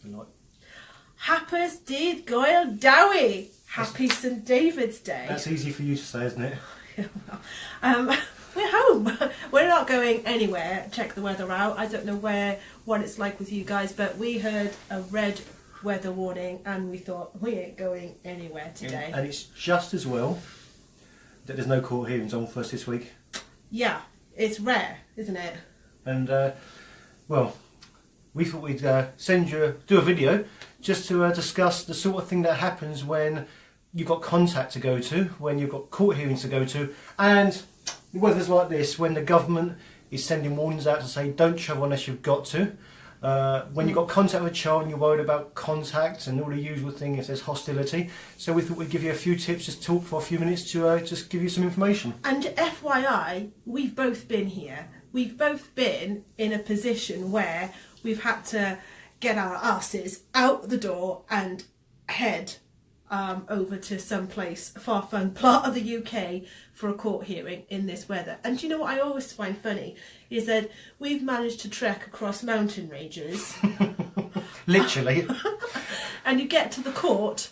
be like. Happy's Dydd Goel Dowie. Happy St David's Day. That's easy for you to say, isn't it? Yeah, well, we're home. We're not going anywhere. Check the weather out. I don't know what it's like with you guys, but we heard a red weather warning and we thought we ain't going anywhere today. And it's just as well that there's no court hearings on for us this week. Yeah, it's rare, isn't it? And well, we thought we'd do a video just to discuss the sort of thing that happens when you've got contact to go to, when you've got court hearings to go to, and the weather's like this, when the government is sending warnings out to say don't travel unless you've got to. When you've got contact with a child and you're worried about contact and all the usual thing if there's hostility. So we thought we'd give you a few tips, just talk for a few minutes to just give you some information. And FYI, we've both been here. We've both been in a position where we've had to get our asses out the door and head over to some place, a far-flung part of the UK for a court hearing in this weather. And you know what I always find funny is that we've managed to trek across mountain ranges. Literally. And you get to the court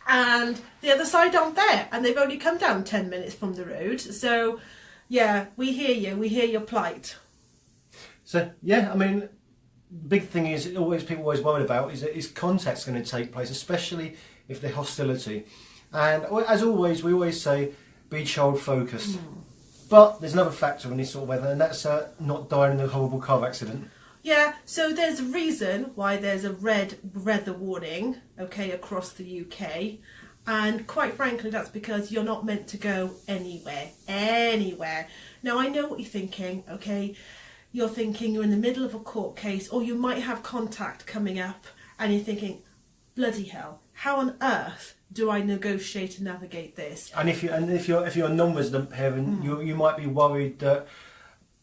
and the other side aren't there and they've only come down 10 minutes from the road. So yeah, we hear you, we hear your plight. So yeah, I mean, big thing is people always worried about is contact's going to take place, especially if they're hostility. And as always, we always say be child focused. But there's another factor in this sort of weather, and that's not dying in a horrible car accident. Yeah, so there's a reason why there's a red weather warning, okay, across the UK. And quite frankly, that's because you're not meant to go anywhere. Now, I know what you're thinking, okay? You're thinking you're in the middle of a court case, or you might have contact coming up, and you're thinking, bloody hell, how on earth do I negotiate and navigate this? And if you're a non-resident parent, you might be worried that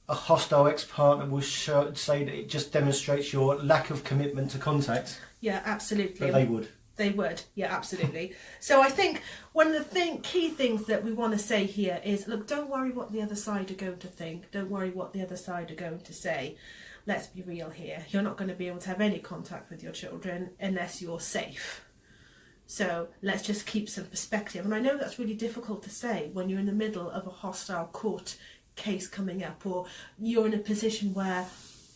a hostile ex-partner will say that it just demonstrates your lack of commitment to contact. Yeah, absolutely. But they would. They would, yeah, absolutely. So I think one of the key things that we want to say here is, look, don't worry what the other side are going to think. Don't worry what the other side are going to say. Let's be real here. You're not going to be able to have any contact with your children unless you're safe. So let's just keep some perspective. And I know that's really difficult to say when you're in the middle of a hostile court case coming up, or you're in a position where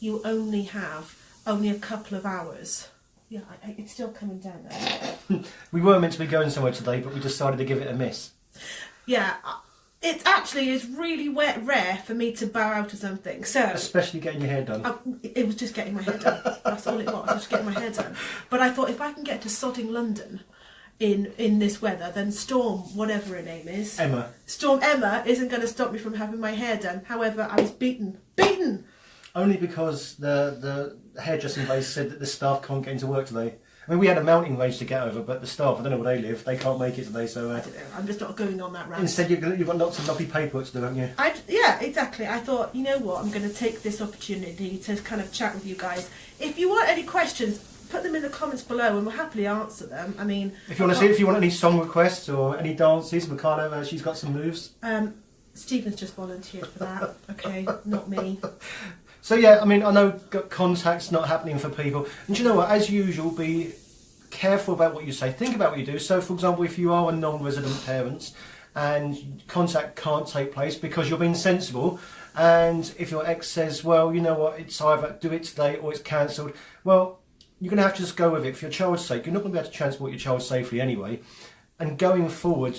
you only have a couple of hours. Yeah, it's still coming down there. We were meant to be going somewhere today, but we decided to give it a miss. Yeah, it actually is really rare for me to bow out of something. So especially getting your hair done. It was just getting my hair done. That's all it was, just getting my hair done. But I thought if I can get to sodding London in this weather, then Storm, whatever her name is, Storm Emma isn't going to stop me from having my hair done. However, I was beaten. Only because the hairdressing place said that the staff can't get into work today. I mean, we had a mountain range to get over, but the staff, I don't know where they live, they can't make it today, so... I don't know, I'm just not going on that rant. Instead, you've got lots of lovely paperwork to do, haven't you? Yeah, exactly. I thought, you know what, I'm going to take this opportunity to kind of chat with you guys. If you want any questions, put them in the comments below and we'll happily answer them. I mean... If you want any song requests or any dances, Mikhailo, she's got some moves. Stephen's just volunteered for that, okay, not me. So yeah, I mean, I know contact's not happening for people. And you know what, as usual, be careful about what you say. Think about what you do. So for example, if you are a non-resident parent and contact can't take place because you're being sensible, and if your ex says, well, you know what, it's either do it today or it's cancelled, well, you're going to have to just go with it for your child's sake. You're not going to be able to transport your child safely anyway. And going forward,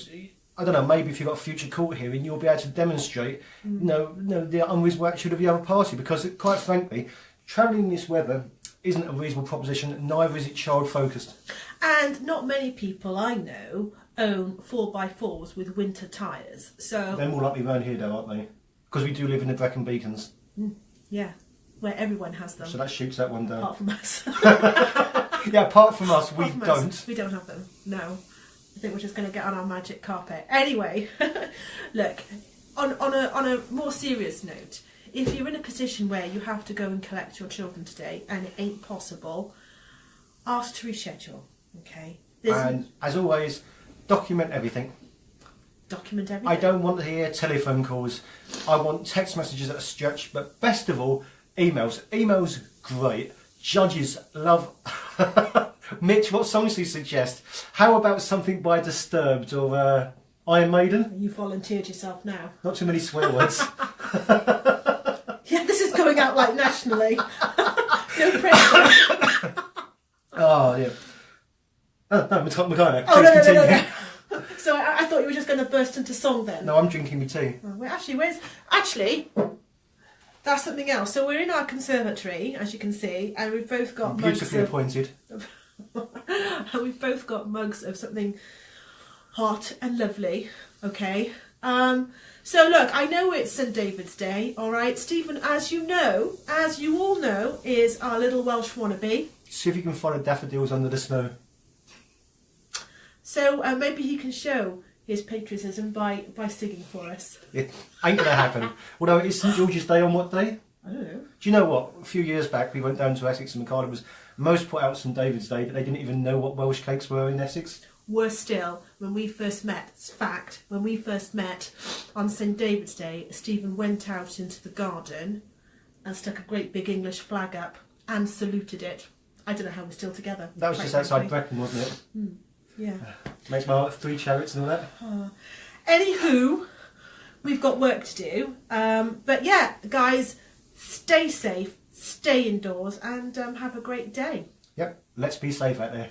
I don't know, maybe if you've got a future court hearing, you'll be able to demonstrate the unreasonable attitude of the other party, because quite frankly, travelling in this weather isn't a reasonable proposition, neither is it child focused. And not many people I know own 4x4s with winter tyres, so... They're more likely around here though, aren't they? Because we do live in the Brecon Beacons. Yeah, where everyone has them. So that shoots that one down. Apart from us. Yeah, apart from us, we don't. We don't have them, no. I think we're just going to get on our magic carpet. Anyway, look, on a more serious note, if you're in a position where you have to go and collect your children today and it ain't possible, ask to reschedule, okay? And as always, document everything. Document everything? I don't want to hear telephone calls. I want text messages at a stretch, but best of all, emails. Emails, great. Judges love... Mitch, what songs do you suggest? How about something by Disturbed or Iron Maiden? You volunteered yourself now. Not too many swear words. Yeah, this is going out like nationally. No pressure. Oh, yeah. Oh, no, Mackay. Oh, no. So I thought you were just going to burst into song then. No, I'm drinking my tea. Oh, wait, actually, that's something else. So we're in our conservatory, as you can see, and we've both got Beautifully appointed. and we've both got mugs of something hot and lovely. Okay. So look, I know it's St David's Day, all right. Stephen, as you all know, is our little Welsh wannabe. See if you can follow daffodils under the snow. So maybe he can show his patriotism by singing for us. It ain't gonna happen. Although it is St George's Day on what day? I don't know. Do you know what? A few years back we went down to Essex and Mackay was most put out St David's Day, but they didn't even know what Welsh cakes were in Essex. Worse still, when we first met, it's fact, when we first met on St David's Day, Stephen went out into the garden and stuck a great big English flag up and saluted it. I don't know how we're still together. That was just outside Brecon, wasn't it? Yeah. Makes my heart 3 chariots and all that. Anywho, we've got work to do. But yeah, guys, stay safe, stay indoors, and have a great day. Yep, let's be safe out there.